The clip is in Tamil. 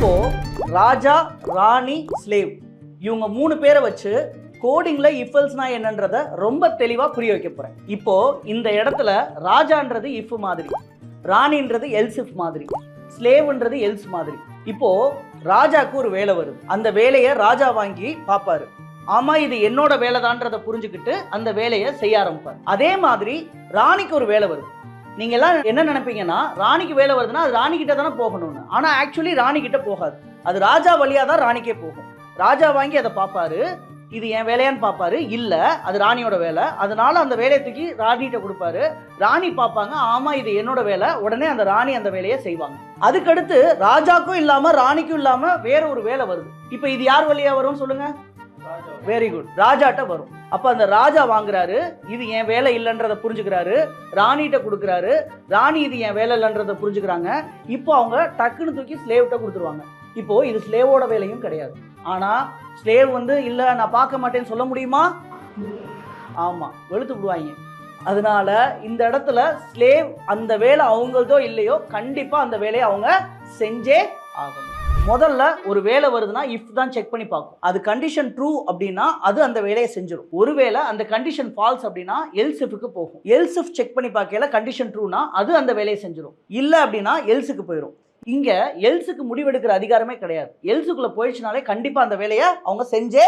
இப்போ ராஜா, ராணி, ஸ்லேவ் இவங்க 3 பேரை வச்சு கோடிங்ல இஃபல்ஸ்னா என்னன்றத ரொம்ப தெளிவா புரிய வைக்க போறேன். இப்போ இந்த இடத்துல ராஜான்றது இஃப் மாதிரி, ராணின்றது எல்ஸ் இஃப் மாதிரி, ஸ்லேவ்ன்றது எல்ஸ் மாதிரி. இப்போ ராஜாக்கு ஒரு வேலை வருது. அந்த வேலையை ராஜா வாங்கி பாப்பாரு. ஆமா இது என்னோட வேலைதான்றதை புரிஞ்சுக்கிட்டு அந்த வேலையை செய்ய ஆரம்பிப்பார். அதே மாதிரி ராணிக்கு ஒரு வேலை வருது. நீங்க எல்லாம் என்ன நினைப்பீங்கன்னா, ராணிக்கு வேலை வருதுன்னா அது ராணி கிட்ட தானே போகணும்னு. ஆனா ஆக்சுவலி ராணி கிட்ட போகாது. அது ராஜா வழியா தான் ராணிக்கே போகும். ராஜா வாங்கி அதை பார்ப்பாரு, இது என் வேலையான்னு பார்ப்பாரு, இல்ல அது ராணியோட வேலை. அதனால அந்த வேலையை தூக்கி ராணிகிட்ட கொடுப்பாரு. ராணி பார்ப்பாங்க, ஆமா இது என்னோட வேலை. உடனே அந்த ராணி அந்த வேலையை செய்வாங்க. அதுக்கடுத்து ராஜாக்கும் இல்லாம ராணிக்கும் இல்லாம வேற ஒரு வேலை வருது. இப்ப இது யார் வழியா வரும் சொல்லுங்க? வெரி குட், ராஜாட்ட வரும். அப்ப அந்த ராஜா வாங்குறாரு, இது என் வேலை இல்லைன்றதை புரிஞ்சுக்கிறாரு, ராணிகிட்ட கொடுக்குறாரு, ராணி இது என் வேலை இல்லைன்றதை புரிஞ்சுக்கிறாங்க. இப்போ அவங்க டக்குன்னு தூக்கி ஸ்லேவ்கிட்ட கொடுத்துருவாங்க. இப்போ இது ஸ்லேவோட வேலையும் கிடையாது. ஆனா ஸ்லேவ் இல்ல நான் பார்க்க மாட்டேன்னு சொல்ல முடியுமா? ஆமா, வெளுத்து விடுவாங்க. அதனால இந்த இடத்துல ஸ்லேவ் அந்த வேலை அவங்களதோ இல்லையோ கண்டிப்பா அந்த வேலையை அவங்க செஞ்சே ஆகணும். முதல்ல ஒரு வேலை வருதுன்னா இஃப் தான் செக் பண்ணி பார்க்கும். அது கண்டிஷன் ட்ரூ அப்படின்னா அது அந்த வேலையை செஞ்சிடும். ஒருவேளை அந்த கண்டிஷன் ஃபால்ஸ் அப்படின்னா எல்ஸ் இஃப்க்கு போகும். எல்ஸ் இஃப் செக் பண்ணி பார்க்கல கண்டிஷன் ட்ரூனா அது அந்த வேலையை செஞ்சிடும். இல்லை அப்படின்னா எல்ஸுக்கு போயிடும். இங்க எல்ஸுக்கு முடிவெடுக்கிற அதிகாரமே கிடையாது. எல்ஸுக்குள்ள போயிடுச்சுனாலே கண்டிப்பா அந்த வேலையை அவங்க செஞ்சே